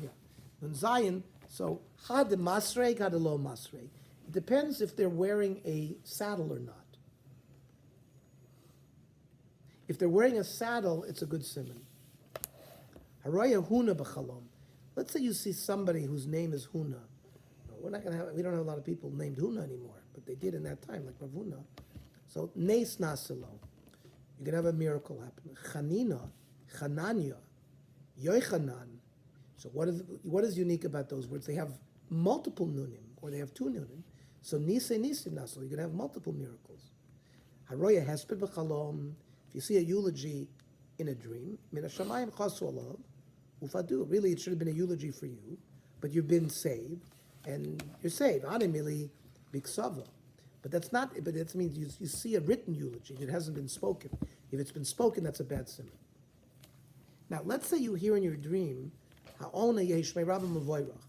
Yeah. Nun Zion, so had the masreg, had the low masreg. It depends if they're wearing a saddle or not. If they're wearing a saddle, it's a good simon. Haraya huna b'chalom. Let's say you see somebody whose name is Huna. We don't have a lot of people named Huna anymore, but they did in that time, like Rav Huna. So Nes Nasilo. You can have a miracle happen. Chanina, Chananya, Yochanan. So what is unique about those words? They have multiple nunim, or they have two nunim. So Nise Nasilo, you can have multiple miracles. Haroya Hesped b'chalom. If you see a eulogy in a dream, Min hashamayim chasu alav, ufadu. Really, it should have been a eulogy for you, but you've been saved, and you're saved. Animili biksava. But that's not. But that means you see a written eulogy. It hasn't been spoken. If it's been spoken, that's a bad simon. Now, let's say you hear in your dream, Ha'ona yeshmei rabba mavoyrach,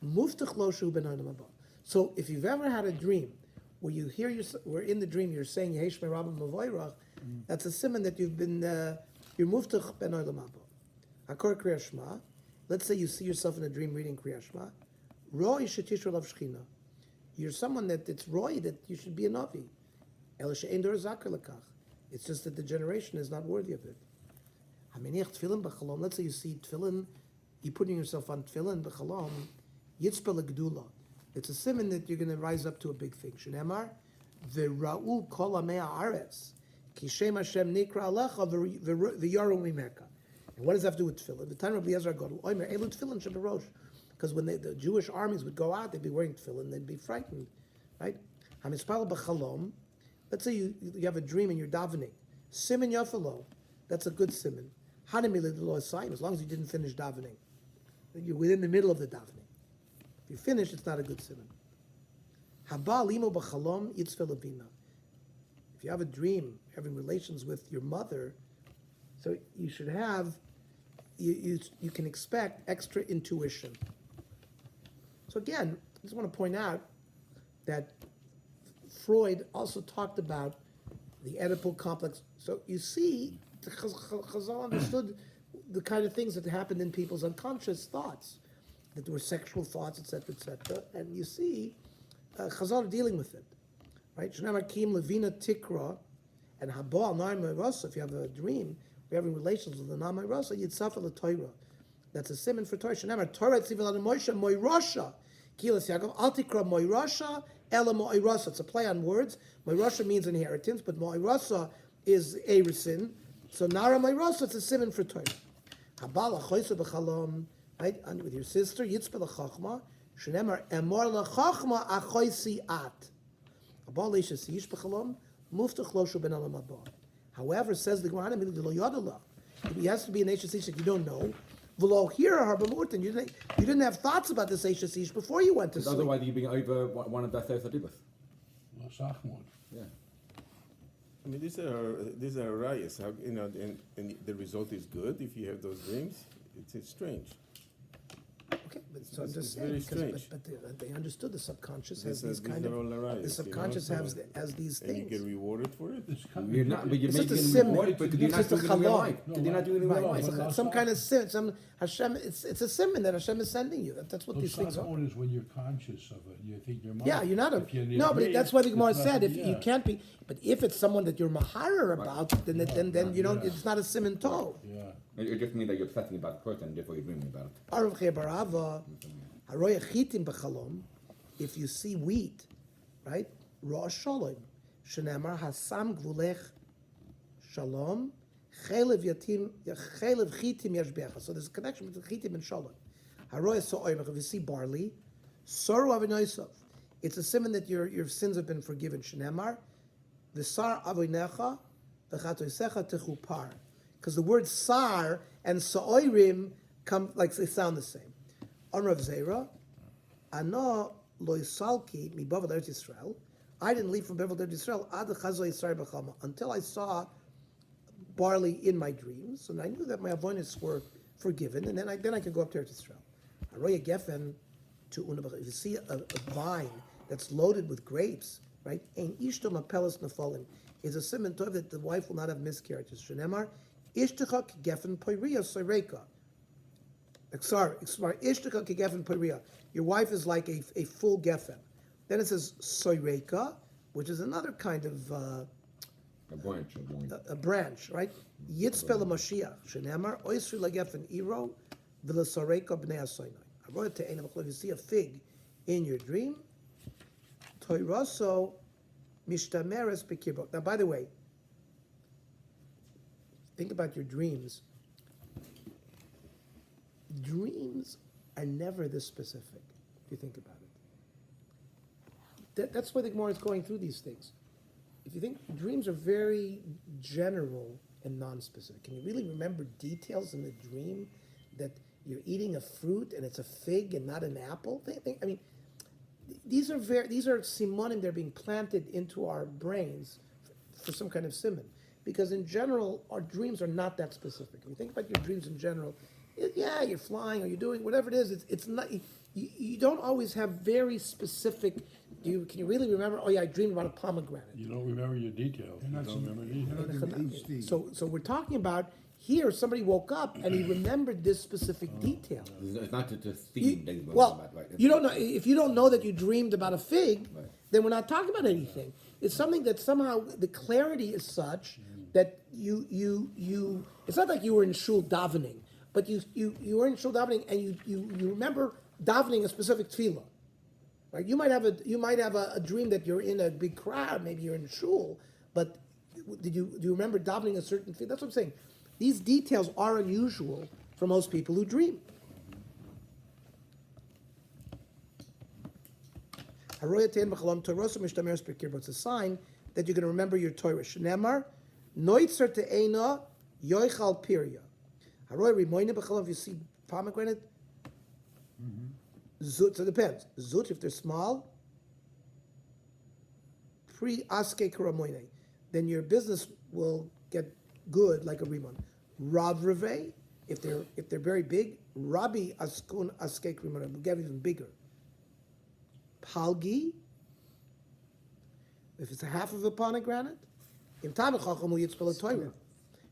muftach lo shu ben adam haba. So, if you've ever had a dream where you hear where in the dream you're saying yeshmei rabba mavoyrach, that's a simon that you've been you're muftach ben adam haba. Hakor kriyas shma. Let's say you see yourself in a dream reading kriyas shma. Roi shetish olav shchina. You're someone that it's roy that you should be a navi. El she'en dor zakar lekach. It's just that the generation is not worthy of it. Hameniach tefillin b'chalom. Let's say you see tefillin, you're putting yourself on tefillin b'chalom. Yitzpel legdula. It's a simon that you're going to rise up to a big thing. Shneimar v'ra'u kol amei haaretz ki shem Hashem nikra alecha v'yaru mimeka. And what does that have to do with tefillin? The time of Eliezer Gadol, oimer elu tefillin sheberosh. Because when the Jewish armies would go out, they'd be wearing tefillin, they'd be frightened, right? Hamispal b'chalom. Let's say you have a dream and you're davening. Simin yafalo. That's a good simin. Hanimili the law sign, as long as you didn't finish davening. You're within the middle of the davening. If you finish, it's not a good simin. Haba limo b'chalom yitzfelavina. If you have a dream, having relations with your mother, so you should have, you can expect extra intuition. So again, I just want to point out that Freud also talked about the Oedipal complex. So you see, Chazal understood the kind of things that happened in people's unconscious thoughts, that there were sexual thoughts, etc., and you see Chazal are dealing with it, right? Shnei Kim Levina Tikra and Habal Naim Rasa. If you have a dream, you're having relations with the Naim Rasa, Yitzafel the Torah. That's a simon for Torah. Shnei Torah Tzivil Adam Moshe Moirasha. Kilas Yaakov Altikra Moirasha Ela Moirasa. It's a play on words. Moirasha means inheritance, but Moirasa is Erisin. So Nara Moirasa, it's a simon for Torah. Habal Achoysa B'Chalom, right? And with your sister Yitzpel Chachma. Shneimar Emor LaChachma Achoysi At. Habal Leisha Siish B'Chalom Muftach Loshu Ben Alam Haba. However, says the Gemara, he has to be an Eishes Ish that you don't know. V'lo hira har b'murtin. You didn't have thoughts about this Eishes Ish before you went to sleep. Otherwise, you'd be over one of the third Adibus. Yeah. I mean, these are rayas. How and the result is good if you have those dreams. It's strange. Okay, but so I'm just very saying, strange. but they understood the subconscious has These these kind are all of rayas, the subconscious has these and you things. get rewarded for it. You're not, but you're It's just making a them sim. rewarded, but did you It's not just do a it in real challah. life? Did you not do it in real Right, life? some kind of sin. Some Hashem. It's a simon that Hashem is sending you. That's what these things are. Is when you're conscious of it. You think you're Yeah, you're not a no, but that's why the Gemara said if you can't be. But if it's someone that you're maharer about, then you don't. It's not a simon tov. Yeah. It just means that you're obsessing about the person, and therefore you're dreaming about it. Arav Barava, Haroya Chitim B'Chalom. If you see wheat, right? Rosh Shalom, Shenemar Hasam Gvulech Shalom, Chelev Yatim, Chelev Chitim Yashbecha. So there's a connection between Chitim and Shalom. Haroya So'oimach. If you see barley, Soru Avinoisov. It's a simon that your sins have been forgiven. Shenemar V'Sar Avoinecha V'Chatoisecha Techupar. Because the words Sar and Sa'oirim come like they sound the same. On Rav Zera, Ano loisalki mi Bavel Eretz Yisrael. I didn't leave from Bavel Eretz Yisrael ad chazo Yisrael b'chama until I saw barley in my dreams, and I knew that my avonis were forgiven, and then I could go up to Eretz Yisrael. Aroya gefen to unabach. If you see a vine that's loaded with grapes, right? Ein ishto mapelas nefolim is a simon tov that the wife will not have miscarriages. Shenemar ishtachak gefen poiriya soireka. Ishtika kegefen peria. Your wife is like a full gefen. Then it says soireka, which is another kind of A branch. a branch, right? Yitzpel Mashiach, shenemar oisri lagefen iro v'lesoreka bnei asoinai. I wrote it to Ein If you see a fig in your dream, toiraso mishtameres bekirbo. Now, by the way, think about your dreams. Dreams are never this specific, if you think about it. That's why the Gemara is going through these things. If you think dreams are very general and non-specific, can you really remember details in the dream that you're eating a fruit and it's a fig and not an apple? I mean, these are simonim. They're being planted into our brains for some kind of simon, because in general our dreams are not that specific. If you think about your dreams in general, yeah, you're flying or you're doing whatever it is. It's not. You don't always have very specific. Can you really remember? Oh yeah, I dreamed about a pomegranate. You don't remember your details. You don't remember details. So we're talking about here. Somebody woke up and he remembered this specific detail. It's not just a theme that he's going Well, about, right? you don't know if you don't know that you dreamed about a fig, Right. then we're not talking about anything. It's something that somehow the clarity is such that you. It's not like you were in shul davening, but you were in shul davening and you remember davening a specific tefillah. Right? You might have a dream that you're in a big crowd, maybe you're in shul, but do you remember davening a certain tefillah? That's what I'm saying. These details are unusual for most people who dream. It's a sign that you're going to remember your Torah. Shnemar, noitzer te'ena yoichal pirya. If you see pomegranate, zut, so it depends. Zut, if they're small, pre-aske karamoine, then your business will get good like a rimon. Rav reve, if they're very big, Rabbi askun aske karamoine will get even bigger. Palgi, if it's a half of a pomegranate, im tamechacham yitzpel Torah.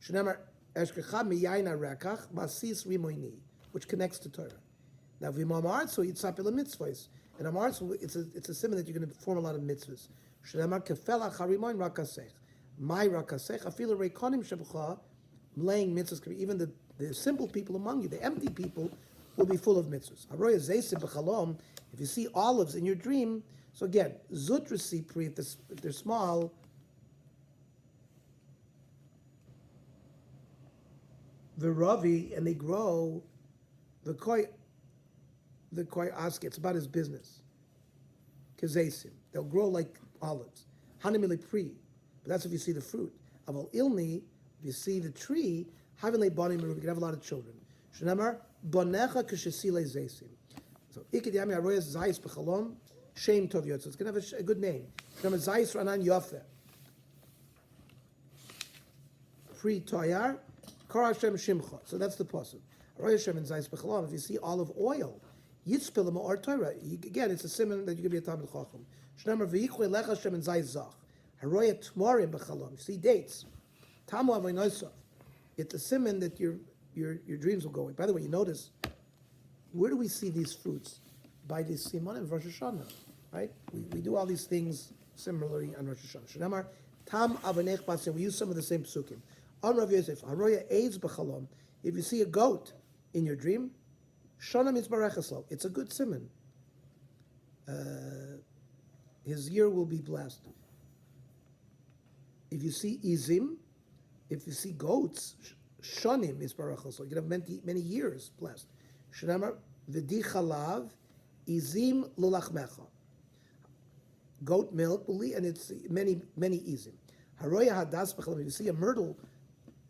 Shnemar eshkecha miyayna rekach masis rimoini, which connects to Torah. Now, v'mamar so yitzapel mitzvahs, and amar so it's a simon that you're going to perform a lot of mitzvahs. Shnemar kefela charimoin rakasech, my rakasech afilu reikonim shebucha, laying mitzvahs can be even the simple people among you, the empty people, will be full of mitzvahs. Haroya zeisib b'chalom. If you see olives in your dream, so again, zut recipri, if they're small, the ravi, and they grow, the koi ask, it's about his business. Kazesim, they'll grow like olives. Hanimili pri, but that's if you see the fruit. Aval ilni, if you see the tree, havenly bani meru, you can have a lot of children. Shnamar, bonecha kishesile zesim. So ikid yami aroyas zayis b'chalom, shem tov yotz. It's going to have a good name. Shnamar zayis ranan yofe. Pri toyar, kar Hashem shimcha. So that's the pasuk. Aroyas shem and zayis b'chalom. If you see olive oil, yitzpil ma'or Torah. Again, it's a simon that you can be a talmid chacham. Shnamar v'yichwe lecha shem and zayis zach. Haroya tmorim b'chalom. You see dates. Tamu avoynosav. It's a simon that your dreams will go away. By the way, you notice, where do we see these fruits? By the simon of Rosh Hashanah, right? We do all these things similarly on Rosh Hashanah. Shnamar tam avanech basim. We use some of the same psukim. On Rav Yosef, haroya eitz b'chalom. If you see a goat in your dream, shana mitzbarechaslo. It's a good simon. His year will be blessed. If you see izim, if you see goats, shanim is barachos. You can have many years blessed. Shnamar v'di chalav izim lulachmecha. Goat milk will and it's many izim. Haroya hadas b'chalam. If you see a myrtle,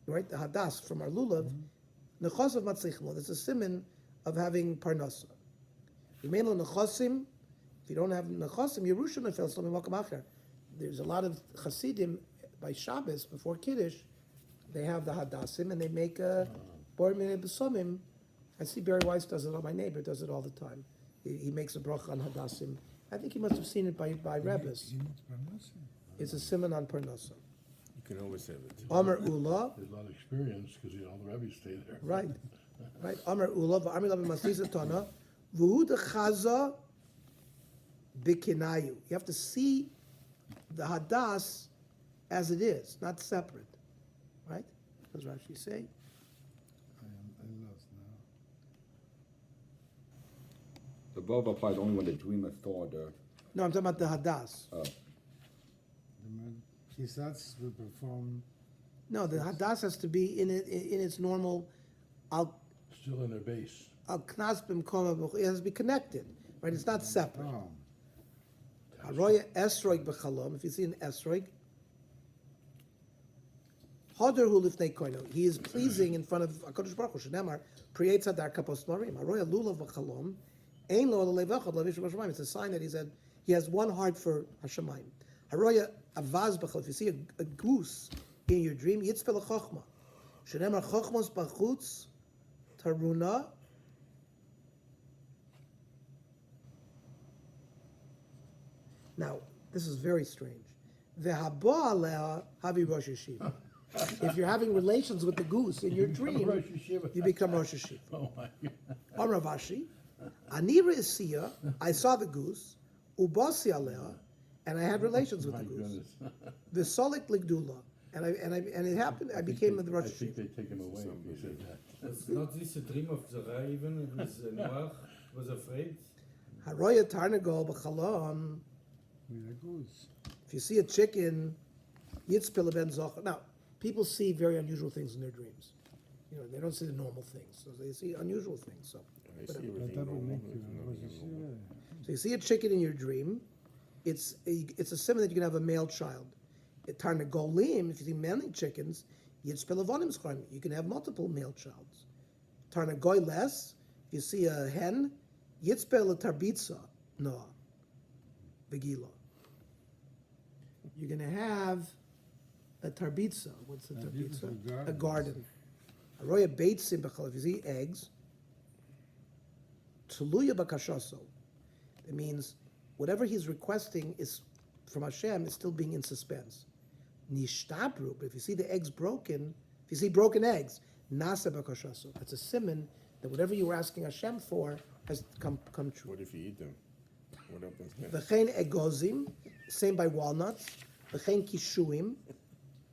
right, the hadas from our lulav, nechos of matzlichmo. That's a simon of having parnasa. Remain nechosim. If you don't have nechosim, Yerusha nefel slomim makam acher. There's a lot of chasidim by Shabbos before Kiddush. They have the hadassim and they make a bar minei b'somim. I see Barry Weiss does it. My neighbor does it all the time. He makes a bracha on hadassim. I think he must have seen it by Rebbes. It's a simon on parnasa. You can always have it. Amar Ula. There's a lot of experience because all the rabbis stay there. Right. Right? Amar Ula, Amar Lav Masisa Tana, Vuhu Chaza Bikinayu. You have to see the Hadas as it is, not separate. Right? What does Rashi say? I lost now. The verb applies only when the dreamer saw the. No, I'm talking about the Hadas. The man, Kisatz will perform. No, the Hadas has to be in its normal Al Still in their base. Knas B'mkoma. It has to be connected. Right? It's not separate. Oh, Haroya Esroig B'chalom. If you see an Esroig, Hader Hu Lifnei Koino. He is pleasing in front of Hakadosh Baruch Hu. Shneimar Priyetza Dar Kapos Marim. Haroya Lulav B'chalom. Ein Lo Levachad Lavish B'Shamayim. It's a sign that he has one heart for Hashemayim. Haroya Avaz B'chalom. If you see a goose in your dream, Yitzpel Chochma. Shneimar Chochmos B'chutz Taruna. Now, this is very strange. Ve'haba aleha havi Rosh Hashiva. If you're having relations with the goose in your dream, Rosh Hashiva. you become Rosh Hashiva. oh my God. Amar Ravashi, Ani re'esiya, I saw the goose, ubasi aleha, and I had relations with My the goose. goodness. V'solik ligdula, and it happened. I became the Rosh I think Hashiva. they take him away if you said that. It's not this a dream of the raven, it was Noach was afraid. Haroya tarnagol b'chalom. With a goose. If you see a chicken, yitzpil ben zocher. Now, people see very unusual things in their dreams. You know, they don't see the normal things, so they see unusual things. So, I see But everything that would normal. make you There's Rosh nothing normal. Hashiva. so you see a chicken in your dream. It's a symbol that you can have a male child. Tarnagolim, if you see many chickens, yitzpil avonim schar. You can have multiple male childs. Tarnagoy less. If you see a hen, yitzpil tarbitza no, begila. You're going to have a tarbitza. What's a Tarbitza tarbitza? is a A garden. garden. Aroya beitzim b'chal. If you see eggs, tuluya b'kashaso. It means whatever he's requesting is from Hashem is still being in suspense. Nishtabru. But if you see the eggs broken, if you see broken eggs, nasa b'kashaso. That's a simon that whatever you were asking Hashem for has come true. What if you eat them? What happens then? V'chein egozim, same by walnuts. V'chein kishuim.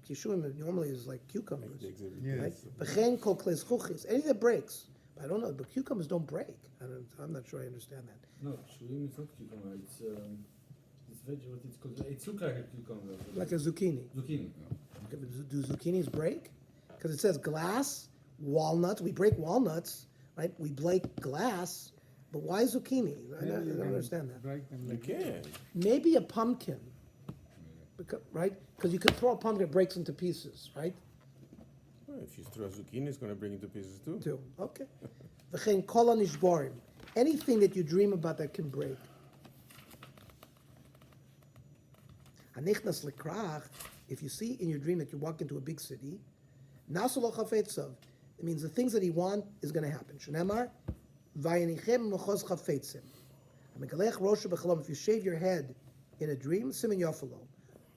Kishuim normally is like cucumbers. The exhibit. Yes. Right? V'chein kol kles chuchis. Anything that breaks. I don't know, but cucumbers don't break. I'm not sure I understand that. No, shurim is not cucumber, it's veg, what it's called, it looks like a cucumber. Like a zucchini. Zucchini. Okay, but do zucchinis break? Because it says glass, walnuts. We break walnuts, right? We break glass. But why zucchini? I Maybe you don't can understand that. break them You like can. Maybe a pumpkin, right? Because you could throw a pumpkin, it breaks into pieces, right? Well, if you throw a zucchini, it's going to break into pieces too. Too. Okay. V'chein kol hanishborim. Anything that you dream about that can break. Hanichnas lekrach. If you see in your dream that you walk into a big city, nasu lo chafetzav. It means the things that he wants is going to happen. Shneimar, vayinichem mochos chafetzim. Amegalech rosha b'chalom. If you shave your head in a dream, simin yofalo.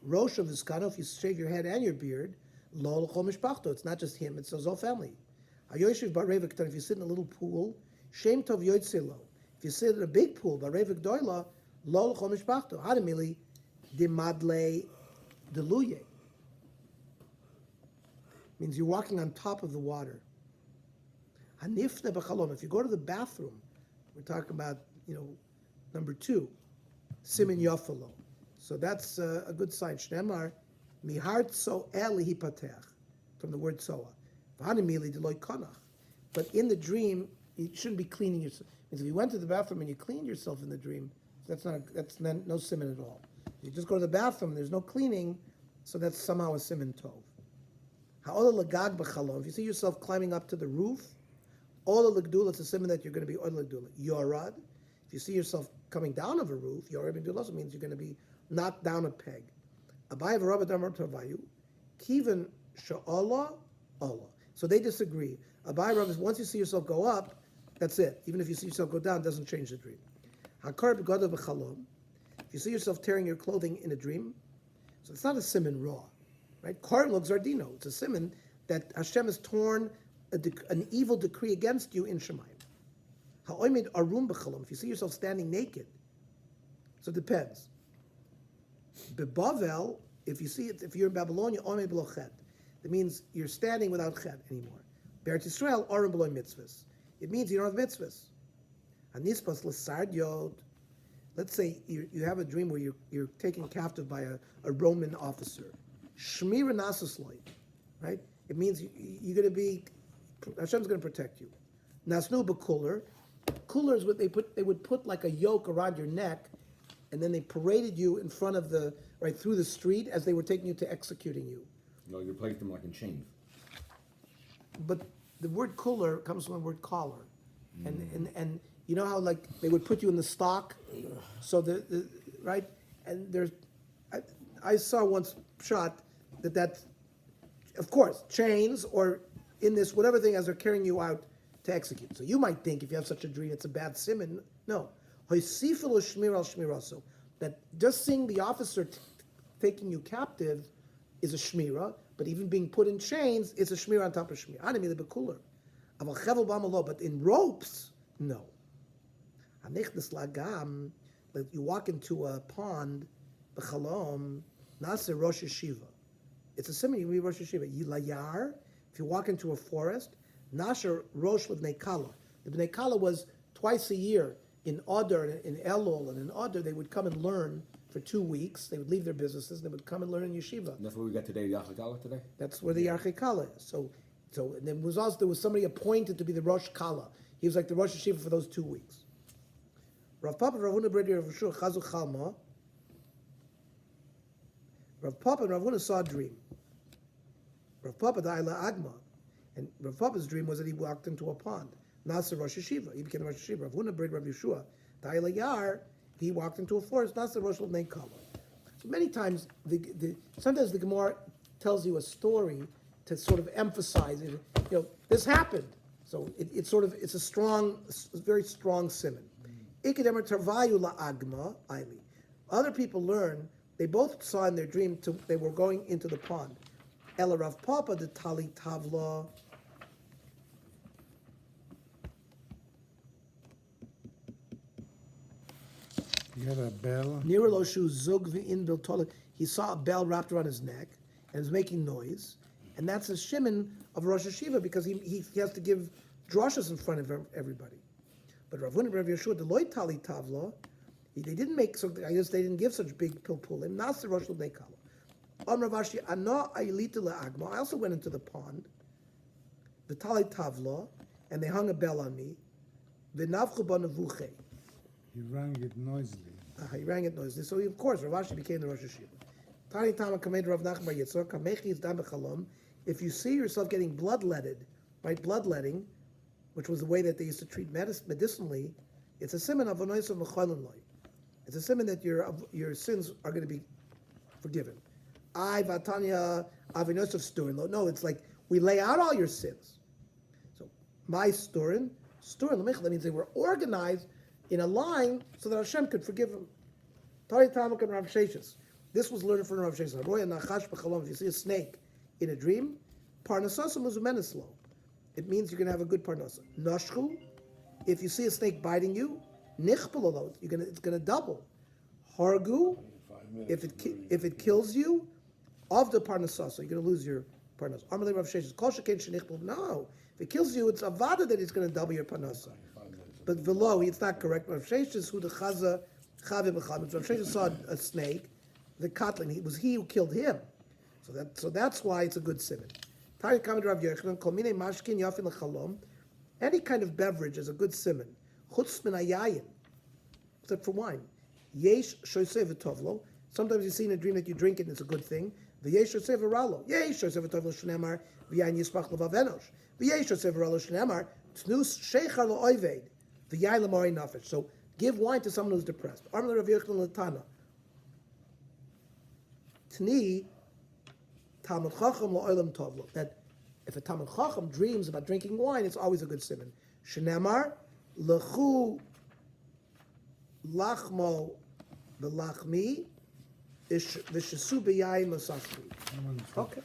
Rosha v'skano. If you shave your head and your beard, lo l'chol mishpachto. It's not just him; it's his whole family. Hayoishiv barevik. If you sit in a little pool, shem tov yotzilo. If you sit in a big pool, barevik doila, lo l'chol mishpachto. Hadamili dimadle deluye. Means you're walking on top of the water. Hanifne b'chalom. If you go to the bathroom, we're talking about, number 2, simin yofalo. So that's a good sign. Shnemar mihart so eli hipatech, from the word soa. V'hanimili deloy konach. But in the dream, you shouldn't be cleaning yourself. Means if you went to the bathroom and you cleaned yourself in the dream, that's no simin at all. You just go to the bathroom, there's no cleaning, so that's somehow a simin tov. Ha'ola lagag b'chalom. If you see yourself climbing up to the roof, ola l'gdula, it's a siman that you're going to be ola l'gdula. Yorad. If you see yourself coming down of a roof, yorad l'gdula also means you're going to be knocked down a peg. Abaye v'rabba damar tavayu, kiven sha'ola, ola. So they disagree. Abaye Rav is once you see yourself go up, that's it. Even if you see yourself go down, it doesn't change the dream. Hakar b'gadav b'chalom. If you see yourself tearing your clothing in a dream, so it's not a siman raw. Right? Karn looks zardino. It's a simon that Hashem has torn an evil decree against you in Shemayim. Ha'oimid arum b'chalom. If you see yourself standing naked, so it depends. Bebavel, if you see it, if you're in Babylonia, oimid b'lo chet. That means you're standing without chet anymore. Be'eretz Yisrael, arum b'lo mitzvahs. It means you don't have mitzvahs. Hanispas l'sard yod. Let's say you have a dream where you're taken captive by a Roman officer. Shmira nasasloi, right? It means you're going to be, Hashem's going to protect you. Nasnu b'kuller. Kuller is what they would put like a yoke around your neck, and then they paraded you in front of right through the street as they were taking you to executing you. No, you placed them like in chains. But the word kuller comes from the word collar. And you know how like they would put you in the stock? So the right? And there's, I saw once shot that of course, chains or in this whatever thing as they're carrying you out to execute. So you might think if you have such a dream, it's a bad simon. No. That just seeing the officer taking you captive is a shmira, but even being put in chains is a shmira on top of shmira. But in ropes, no. That you walk into a pond, b'chalom, nase rosh yeshiva. It's a simon, you read rosh yeshiva. Yilayar, if you walk into a forest, nasher rosh l'bnei kala. The bnei kala was twice a year in Adar, in Elul, and in Adar, they would come and learn for 2 weeks. They would leave their businesses, and they would come and learn in yeshiva. And that's what we got today, Yachagala today? That's where the Yarchei Kala is. So and there was somebody appointed to be the Rosh Kala. He was like the Rosh Yeshiva for those 2 weeks. Rav Papa, Rav Huna, Bredi, Rav Shua, Chazu Chalma. Rav Papa and Rav Huna saw a dream. Rav Papa, the Ayla Agma. And Rav Papa's dream was that he walked into a pond. Nasa Rosh Yeshiva. He became Rosh Yeshiva. Rav Huna, Bredi, Rav Yeshua, the Ayla Yar, he walked into a forest. Nasa Rosh L'nei Kala. So many times, sometimes the Gemara tells you a story to sort of emphasize it. You know, this happened. So it's a very strong simon. Other people learn, they both saw in their dream they were going into the pond. Ela Rav Papa the Tali Tavla. You had a bell. Nireloshu Zug v'in bil toilet. He saw a bell wrapped around his neck and it was making noise. And that's a shimon of Rosh Hashiva because he has to give drashas in front of everybody. But Rav Huna, Rav Yeshua, the Loi Tali Tavla, they didn't make so. I guess they didn't give such big pilpulim. Nasa Rosh L'nei Kala. On Rav Ashi, Ana Ayilita LeAgma. I also went into the pond. The Tali Tavla, and they hung a bell on me. V'navchu b'nevuche. He rang it noisily. He rang it noisily. So of course, Rav Ashi became the Rosh Hashiva. Tani Tama Kamed Rav Nachman Bar Yitzhak Kamechi is dam b'chalom. If you see yourself getting bloodletted, right, bloodletting, which was the way that they used to treat medicinally, it's a simon of anois of mecholim loy. It's a simon that your sins are going to be forgiven. I vatanya avinois of sturin lo. No, it's like we lay out all your sins. So my sturin l'michla, that means they were organized in a line so that Hashem could forgive them. Tari Tamak and Rav Sheshes. This was learned from Rav Sheshes. If you see a snake in a dream, parnasasa muzumeneslo. It means you're going to have a good parnasa. Nashchu, if you see a snake biting you, nichpelolot, it's going to double. Hargu, if it kills you, of the parnasasa, you're going to lose your parnasa. Amalei Rav Sheshes, kol sheken shenichpel. No, if it kills you, it's avada that it's going to double your parnasa. But below, it's not correct. Rav Sheshes, who the chaza chavim b'chavim. Rav Sheshes saw a snake, the katlin. It was he who killed him. So that's why it's a good simon. Any kind of beverage is a good simon. Except for wine. Sometimes you see in a dream that you drink it and it's a good thing. So give wine to someone who's depressed. That if a Talmud Chacham dreams about drinking wine, it's always a good simon. Shenemar lechu lachmo v'lachmi v'shesu b'yayin l'safri. Okay.